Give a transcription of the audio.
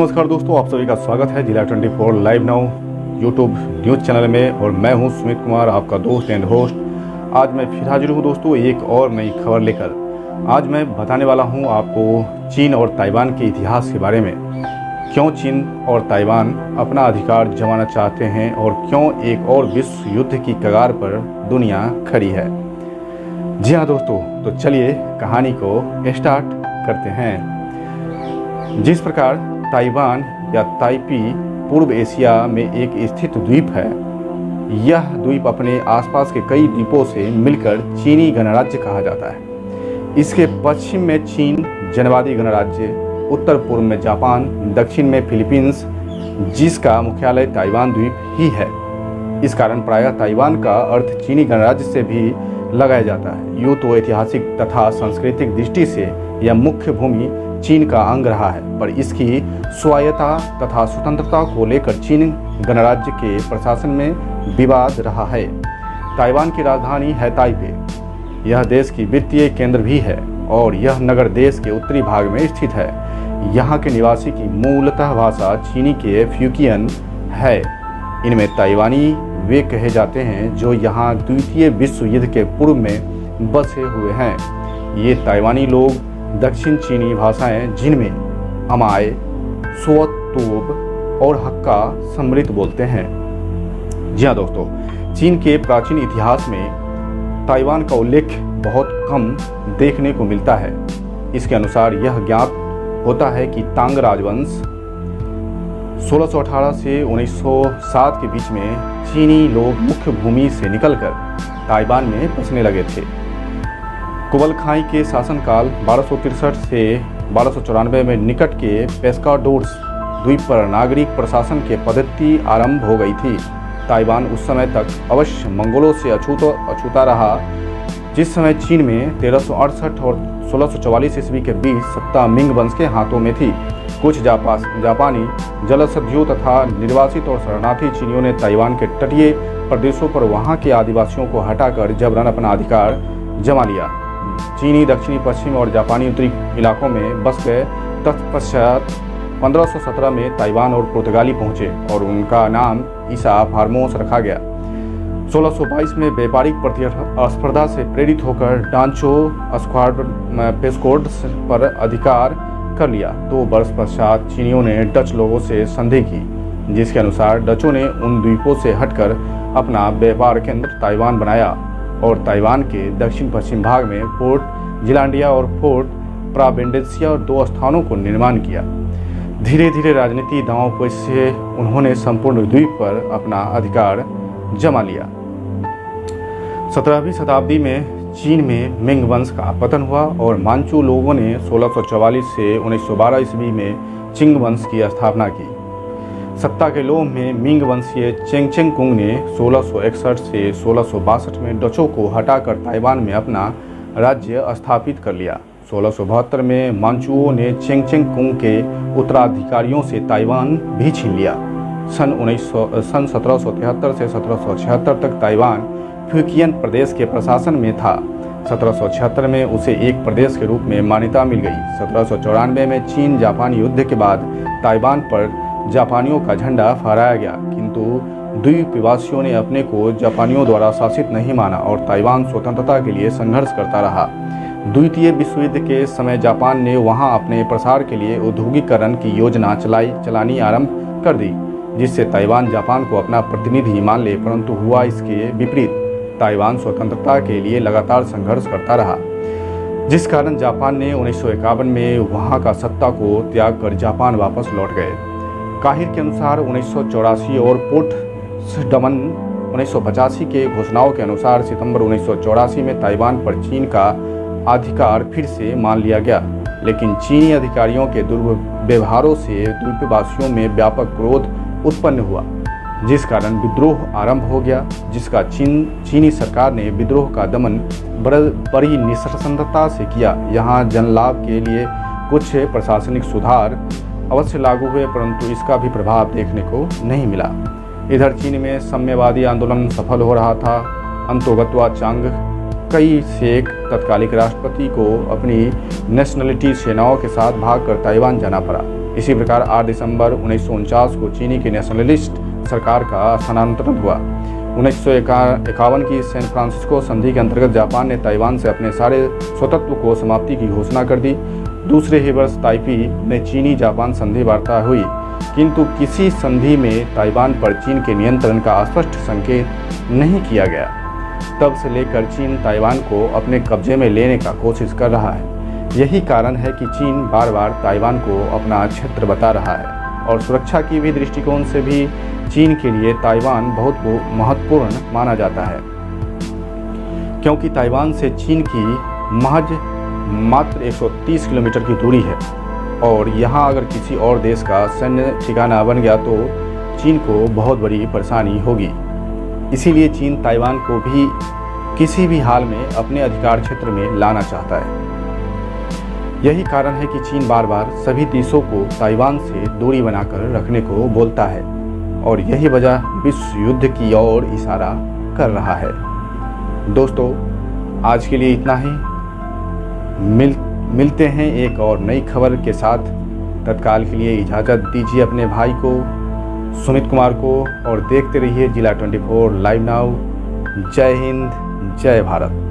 नमस्कार दोस्तों, आप सभी का स्वागत है जिला 24 live now YouTube news channel में। और मैं हूं सुमित कुमार, आपका दोस्त एंड होस्ट। आज मैं फिर हाजिर हूं दोस्तों एक और नई खबर लेकर। आज मैं बताने वाला हूं आपको चीन और ताइवान के इतिहास के बारे में। क्यों चीन और ताइवान अपना अधिकार जमाना चाहते हैं और क्यों एक और विश्व युद्ध की कगार पर दुनिया खड़ी है। जी हाँ दोस्तों, तो चलिए कहानी को स्टार्ट करते हैं। जिस प्रकार ताइवान या ताइपी पूर्व एशिया में एक स्थित द्वीप है, यह द्वीप अपने आसपास के कई द्वीपों से मिलकर चीनी गणराज्य कहा जाता है। इसके पश्चिम में चीन जनवादी गणराज्य, उत्तर पूर्व में जापान, दक्षिण में फिलीपींस, जिसका मुख्यालय ताइवान द्वीप ही है। इस कारण प्रायः ताइवान का अर्थ चीनी गणराज्य से भी लगाया जाता है। यूँ तो ऐतिहासिक तथा सांस्कृतिक दृष्टि से यह मुख्य भूमि चीन का अंग रहा है, पर इसकी स्वायत्तता तथा स्वतंत्रता को लेकर चीन गणराज्य के प्रशासन में विवाद रहा है। ताइवान की राजधानी है ताइपे। यह देश की वित्तीय केंद्र भी है और यह नगर देश के उत्तरी भाग में स्थित है। यहाँ के निवासी की मूलतः भाषा चीनी के फ्यूकियन है। इनमें ताइवानी वे कहे जाते हैं जो यहाँ द्वितीय विश्व युद्ध के पूर्व में बसे हुए हैं। ये ताइवानी लोग दक्षिण चीनी भाषाएं, जिनमें अमाय, सुओतोब और हक्का सम्मिलित बोलते हैं। जी हाँ दोस्तों, चीन के प्राचीन इतिहास में ताइवान का उल्लेख बहुत कम देखने को मिलता है। इसके अनुसार यह ज्ञात होता है कि तांग राजवंश 1618 से 1907 के बीच में चीनी लोग मुख्य भूमि से निकलकर ताइवान में बसने लगे थे। कुबलखाई के शासनकाल 1263 से 1294 में निकट के पेस्काडोर्स द्वीप पर नागरिक प्रशासन के पद्धति आरंभ हो गई थी। ताइवान उस समय तक अवश्य मंगोलों से अछूता रहा। जिस समय चीन में 1368 और 1644 ईस्वी के बीच सत्ता मिंग वंश के हाथों में थी। कुछ जापानी जलसधियों तथा निर्वासित और शरणार्थी चीनियों ने ताइवान के तटीय प्रदेशों पर वहां के आदिवासियों को हटाकर जबरन अपना अधिकार जमा लिया। चीनी दक्षिणी पश्चिम और जापानी उत्तरी इलाकों में बस गए। तत्पश्चात 1517 में ताइवान और पुर्तगाली पहुंचे और उनका नाम ईसा फार्मोस रखा गया। 1622 में व्यापारिक प्रतिस्पर्धा से प्रेरित होकर डांचो पेस्कोड्स पर अधिकार कर लिया। 2 वर्ष पश्चात चीनियों ने डच लोगों से संधि की, जिसके अनुसार डचों ने उन द्वीपों से हटकर अपना व्यापार केंद्र ताइवान बनाया और ताइवान के दक्षिण पश्चिम भाग में फोर्ट जिलांडिया और फोर्ट प्रावेंडेंसिया और 2 स्थानों को निर्माण किया। धीरे धीरे राजनीति दांव पेच से उन्होंने संपूर्ण द्वीप पर अपना अधिकार जमा लिया। 17वीं शताब्दी में चीन में मिंग वंश का पतन हुआ और मांचू लोगों ने 1644 से 1912 ईस्वी में चिंग वंश की स्थापना की। सत्ता के लोभ में मिंग वंशीय चेंगचेंग कुंग ने 1661 से 1662 में डचों को हटाकर ताइवान में अपना राज्य स्थापित कर लिया। 1672 में मांचुओं ने चेंगचेंग कुंग के उत्तराधिकारियों से ताइवान भी छीन लिया। सन 1773 से 1776 तक ताइवान फ्यूकियन प्रदेश के प्रशासन में था। 1776 में उसे एक प्रदेश के रूप में मान्यता मिल गई। 1794 में चीन जापान युद्ध के बाद ताइवान पर जापानियों का झंडा फहराया गया, किंतु द्वीपवासियों ने अपने को जापानियों द्वारा शासित नहीं माना और ताइवान स्वतंत्रता के लिए संघर्ष करता रहा। द्वितीय विश्व युद्ध के समय जापान ने वहां अपने प्रसार के लिए औद्योगिकीकरण की योजना चलानी आरंभ कर दी, जिससे ताइवान जापान को अपना प्रतिनिधि मान ले, परंतु हुआ इसके विपरीत। ताइवान स्वतंत्रता के लिए लगातार संघर्ष करता रहा, जिस कारण जापान ने 1951 में वहां का सत्ता को त्याग कर जापान वापस लौट गए। काहिर के अनुसार 1984 और पोट्सडमन 1985 के घोषणाओं के अनुसार सितंबर 1984 में ताइवान पर चीन का अधिकार फिर से मान लिया गया, लेकिन चीनी अधिकारियों के दुर्व्यवहारों से द्वीपवासियों में व्यापक क्रोध उत्पन्न हुआ, जिस कारण विद्रोह आरंभ हो गया, जिसका चीनी सरकार ने विद्रोह का दमन बड़ी निस्संदेहता से किया। यहाँ जनलाभ के लिए कुछ प्रशासनिक सुधार अवश्य लागू हुए, परंतु इसका भी प्रभाव देखने को नहीं मिला। इधर चीन में साम्यवादी आंदोलन सफल हो रहा था। अंतोगत्वा चांग कई शेख तत्कालिक राष्ट्रपति को अपनी नेशनलिटी सेनाओं के साथ भागकर ताइवान जाना पड़ा। इसी प्रकार 8 दिसंबर 1949 को चीनी के नेशनलिस्ट सरकार का स्थानांतरण हुआ। 1951 की सैन फ्रांसिस्को संधि के अंतर्गत जापान ने ताइवान से अपने सारे स्वतंत्र को समाप्ति की घोषणा कर दी। दूसरे ही वर्ष ताइपी में चीनी जापान संधि वार्ता हुई, किंतु किसी संधि में ताइवान पर चीन के नियंत्रण का स्पष्ट संकेत नहीं किया गया। तब से लेकर चीन ताइवान को अपने कब्जे में लेने का कोशिश कर रहा है। यही कारण है कि चीन बार बार ताइवान को अपना क्षेत्र बता रहा है और सुरक्षा की भी दृष्टिकोण से भी चीन के लिए ताइवान बहुत महत्वपूर्ण माना जाता है, क्योंकि ताइवान से चीन की महज मात्र 130 किलोमीटर की दूरी है और यहाँ अगर किसी और देश का सैन्य ठिकाना बन गया तो चीन को बहुत बड़ी परेशानी होगी। इसीलिए चीन ताइवान को भी किसी भी हाल में अपने अधिकार क्षेत्र में लाना चाहता है। यही कारण है कि चीन बार बार सभी देशों को ताइवान से दूरी बनाकर रखने को बोलता है और यही वजह विश्व युद्ध की ओर इशारा कर रहा है। दोस्तों, आज के लिए इतना ही। मिलते हैं एक और नई खबर के साथ। तत्काल के लिए इजाज़त दीजिए अपने भाई को, सुमित कुमार को, और देखते रहिए जिला 24 लाइव नाउ। जय हिंद, जय भारत।